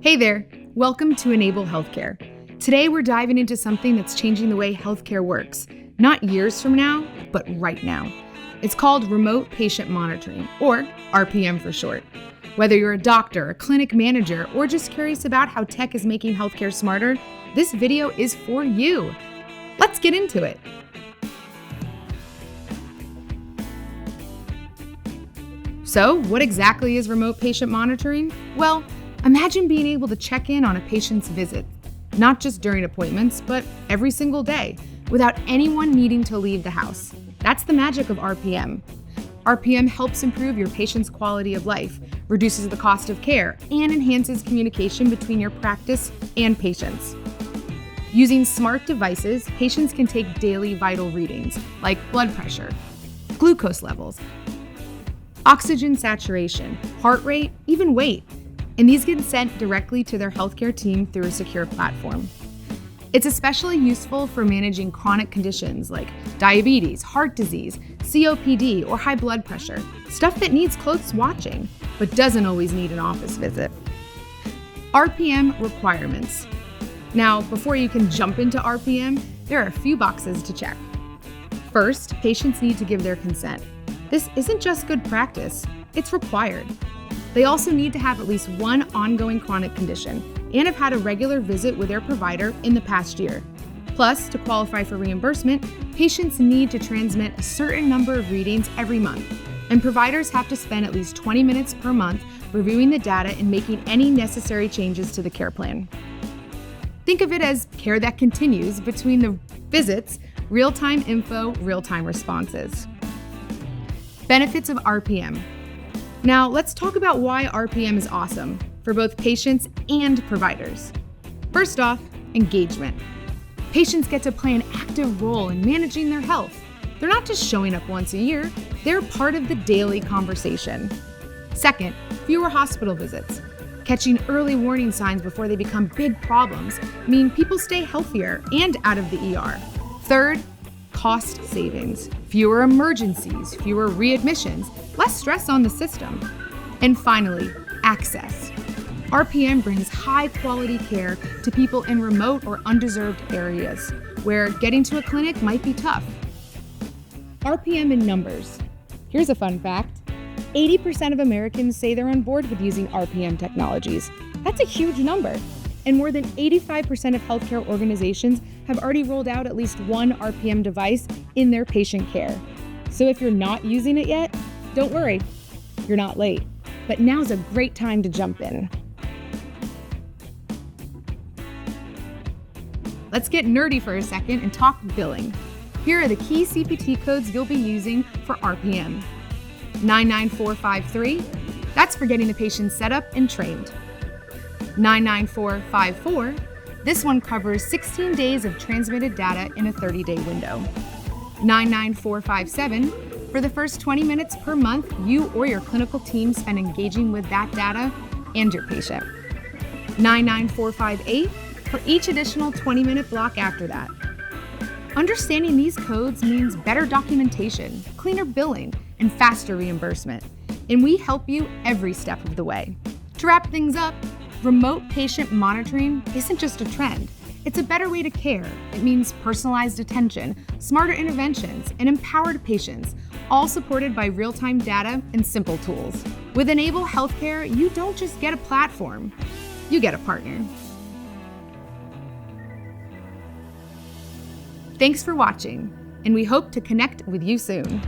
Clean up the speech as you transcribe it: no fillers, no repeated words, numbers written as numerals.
Hey there, welcome to Enable Healthcare. Today we're diving into something that's changing the way healthcare works, not years from now, but right now. It's called Remote Patient Monitoring, or RPM for short. Whether you're a doctor, a clinic manager, or just curious about how tech is making healthcare smarter, this video is for you. Let's get into it. So, what exactly is remote patient monitoring? Well, imagine being able to check in on a patient's visit, not just during appointments, but every single day, without anyone needing to leave the house. That's the magic of RPM. RPM helps improve your patient's quality of life, reduces the cost of care, and enhances communication between your practice and patients. Using smart devices, patients can take daily vital readings like blood pressure, glucose levels, oxygen saturation, heart rate, even weight. And these get sent directly to their healthcare team through a secure platform. It's especially useful for managing chronic conditions like diabetes, heart disease, COPD, or high blood pressure, stuff that needs close watching, but doesn't always need an office visit. RPM requirements. Now, before you can jump into RPM, there are a few boxes to check. First, patients need to give their consent. This isn't just good practice, it's required. They also need to have at least one ongoing chronic condition and have had a regular visit with their provider in the past year. Plus, to qualify for reimbursement, patients need to transmit a certain number of readings every month, and providers have to spend at least 20 minutes per month reviewing the data and making any necessary changes to the care plan. Think of it as care that continues between the visits, real-time info, real-time responses. Benefits of RPM. Now, let's talk about why RPM is awesome for both patients and providers. First off, engagement. Patients get to play an active role in managing their health. They're not just showing up once a year, they're part of the daily conversation. Second, fewer hospital visits. Catching early warning signs before they become big problems mean people stay healthier and out of the ER. Third, cost savings. Fewer emergencies, fewer readmissions, less stress on the system. And finally, access. RPM brings high-quality care to people in remote or underserved areas where getting to a clinic might be tough. RPM in numbers. Here's a fun fact. 80% of Americans say they're on board with using RPM technologies. That's a huge number. And more than 85% of healthcare organizations have already rolled out at least one RPM device in their patient care. So if you're not using it yet, don't worry, you're not late. But now's a great time to jump in. Let's get nerdy for a second and talk billing. Here are the key CPT codes you'll be using for RPM. 99453, that's for getting the patient set up and trained. 99454, this one covers 16 days of transmitted data in a 30-day window. 99457, for the first 20 minutes per month you or your clinical team spend engaging with that data and your patient. 99458, for each additional 20-minute block after that. Understanding these codes means better documentation, cleaner billing, and faster reimbursement. And we help you every step of the way. To wrap things up, remote patient monitoring isn't just a trend. It's a better way to care. It means personalized attention, smarter interventions, and empowered patients, all supported by real-time data and simple tools. With Enable Healthcare, you don't just get a platform, you get a partner. Thanks for watching, and we hope to connect with you soon.